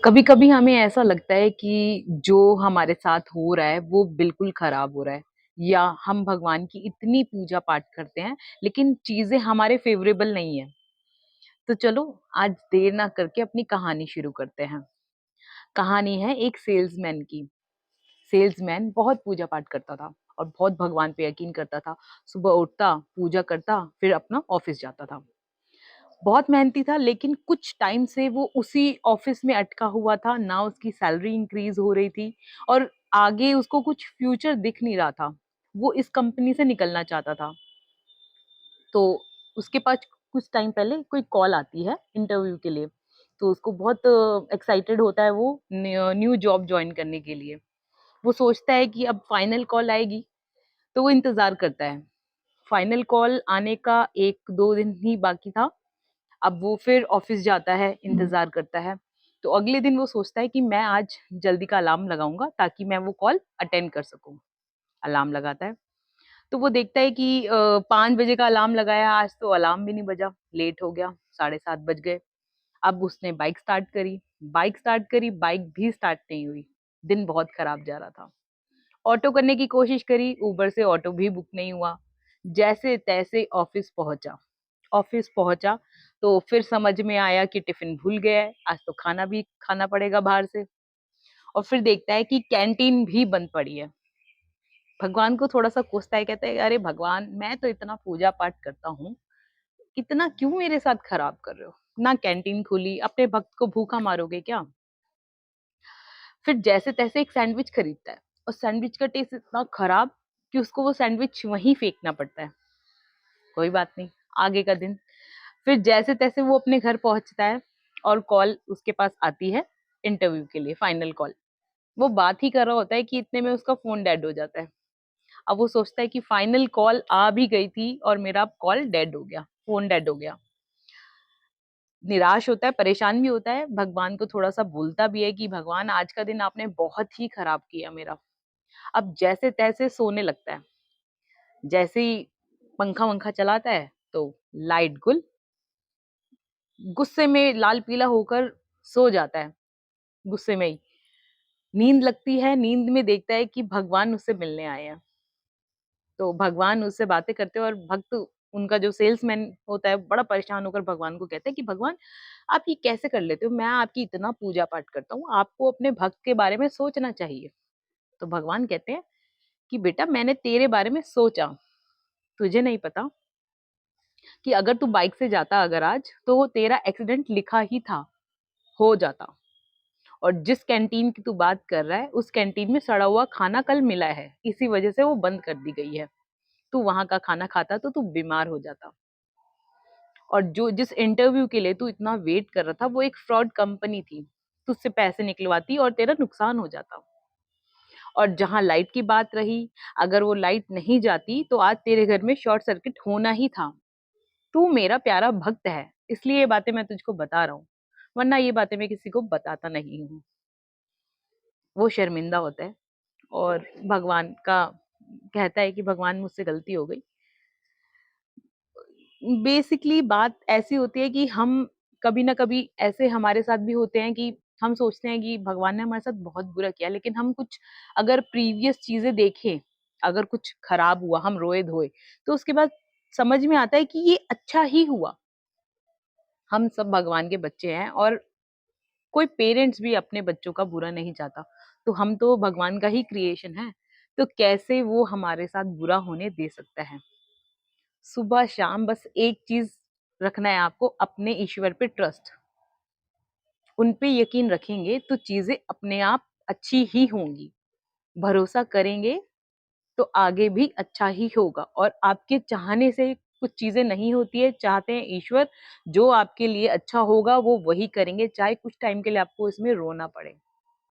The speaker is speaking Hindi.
कभी कभी हमें ऐसा लगता है कि जो हमारे साथ हो रहा है वो बिल्कुल खराब हो रहा है, या हम भगवान की इतनी पूजा पाठ करते हैं लेकिन चीजें हमारे फेवरेबल नहीं है। तो चलो, आज देर ना करके अपनी कहानी शुरू करते हैं। कहानी है एक सेल्समैन की। सेल्समैन बहुत पूजा पाठ करता था और बहुत भगवान पे यकीन करता था। सुबह उठता, पूजा करता, फिर अपना ऑफिस जाता था। बहुत मेहनती था, लेकिन कुछ टाइम से वो उसी ऑफिस में अटका हुआ था। ना उसकी सैलरी इंक्रीज हो रही थी और आगे उसको कुछ फ्यूचर दिख नहीं रहा था। वो इस कंपनी से निकलना चाहता था। तो उसके पास कुछ टाइम पहले कोई कॉल आती है इंटरव्यू के लिए। तो उसको बहुत एक्साइटेड होता है वो न्यू जॉब ज्वाइन करने के लिए। वो सोचता है कि अब फाइनल कॉल आएगी, तो वो इंतजार करता है। फाइनल कॉल आने का एक दो दिन ही बाकी था। अब वो फिर ऑफिस जाता है, इंतजार करता है। तो अगले दिन वो सोचता है कि मैं आज जल्दी का अलार्म लगाऊंगा ताकि मैं वो कॉल अटेंड कर सकूं। अलार्म लगाता है तो वो देखता है कि 5 बजे का अलार्म लगाया, आज तो अलार्म भी नहीं बजा। लेट हो गया, 7:30 बज गए। अब उसने बाइक स्टार्ट करी, बाइक भी स्टार्ट नहीं हुई। दिन बहुत खराब जा रहा था। ऑटो करने की कोशिश करी, उबर से ऑटो भी बुक नहीं हुआ। जैसे तैसे ऑफिस पहुंचा तो फिर समझ में आया कि टिफिन भूल गया है, आज तो खाना भी खाना पड़ेगा बाहर से। और फिर देखता है कि कैंटीन भी बंद पड़ी है। भगवान को थोड़ा सा कोसता है, कहता है अरे भगवान, मैं तो इतना पूजा पाठ करता हूँ, इतना क्यों मेरे साथ खराब कर रहे हो? ना कैंटीन खुली, अपने भक्त को भूखा मारोगे क्या? फिर जैसे तैसे एक सैंडविच खरीदता है और सैंडविच का टेस्ट इतना खराब कि उसको वो सैंडविच वहीं फेंकना पड़ता है। कोई बात नहीं, आगे का दिन। फिर जैसे तैसे वो अपने घर पहुंचता है और कॉल उसके पास आती है इंटरव्यू के लिए, फाइनल कॉल। वो बात ही कर रहा होता है कि इतने में उसका फोन डेड हो जाता है। अब वो सोचता है कि फाइनल कॉल आ भी गई थी और मेरा कॉल डेड हो गया, फोन डेड हो गया। निराश होता है, परेशान भी होता है, भगवान को थोड़ा सा बोलता भी है कि भगवान, आज का दिन आपने बहुत ही खराब किया मेरा। अब जैसे तैसे सोने लगता है। जैसे ही पंखा वंखा चलाता है तो लाइट गुल, गुस्से में लाल पीला होकर सो जाता है। गुस्से में ही नींद लगती है। नींद में देखता है कि भगवान उससे मिलने आए हैं। तो भगवान उससे बातें करते हैं और भक्त, उनका जो सेल्समैन होता है, बड़ा परेशान होकर भगवान को कहता है कि भगवान, आप ये कैसे कर लेते हो? मैं आपकी इतना पूजा पाठ करता हूँ, आपको अपने भक्त के बारे में सोचना चाहिए। तो भगवान कहते हैं कि बेटा, मैंने तेरे बारे में सोचा। तुझे नहीं पता कि अगर तू बाइक से जाता अगर आज, तो तेरा एक्सीडेंट लिखा ही था, हो जाता। और जिस कैंटीन की तू बात कर रहा है, उस कैंटीन में सड़ा हुआ खाना कल मिला है, इसी वजह से वो बंद कर दी गई है। तू वहां का खाना खाता तो तू बीमार हो जाता। और जो जिस इंटरव्यू के लिए तू इतना वेट कर रहा था, वो एक फ्रॉड कंपनी थी। तुझसे पैसे निकलवाती और तेरा नुकसान हो जाता। और जहां लाइट की बात रही, अगर वो लाइट नहीं जाती तो आज तेरे घर में शॉर्ट सर्किट होना ही था। तू मेरा प्यारा भक्त है, इसलिए ये बातें मैं तुझको बता रहा हूँ, वरना ये बातें मैं किसी को बताता नहीं हूँ। वो शर्मिंदा होता है और भगवान का कहता है कि भगवान, मुझसे गलती हो गई। बेसिकली बात ऐसी होती है कि हम कभी ना कभी ऐसे हमारे साथ भी होते हैं कि हम सोचते हैं कि भगवान ने हमारे साथ बहुत बुरा किया, लेकिन हम कुछ अगर प्रीवियस चीजें देखें, अगर कुछ खराब हुआ, हम रोए धोए, तो उसके बाद समझ में आता है कि ये अच्छा ही हुआ। हम सब भगवान के बच्चे हैं और कोई पेरेंट्स भी अपने बच्चों का बुरा नहीं चाहता। तो हम तो भगवान का ही क्रिएशन है, तो कैसे वो हमारे साथ बुरा होने दे सकता है? सुबह शाम बस एक चीज रखना है आपको, अपने ईश्वर पे ट्रस्ट। उन पे यकीन रखेंगे तो चीजें अपने आप अच्छी ही होंगी। भरोसा करेंगे तो आगे भी अच्छा ही होगा। और आपके चाहने से कुछ चीजें नहीं होती है, चाहते हैं ईश्वर। जो आपके लिए अच्छा होगा वो वही करेंगे, चाहे कुछ टाइम के लिए आपको इसमें रोना पड़े।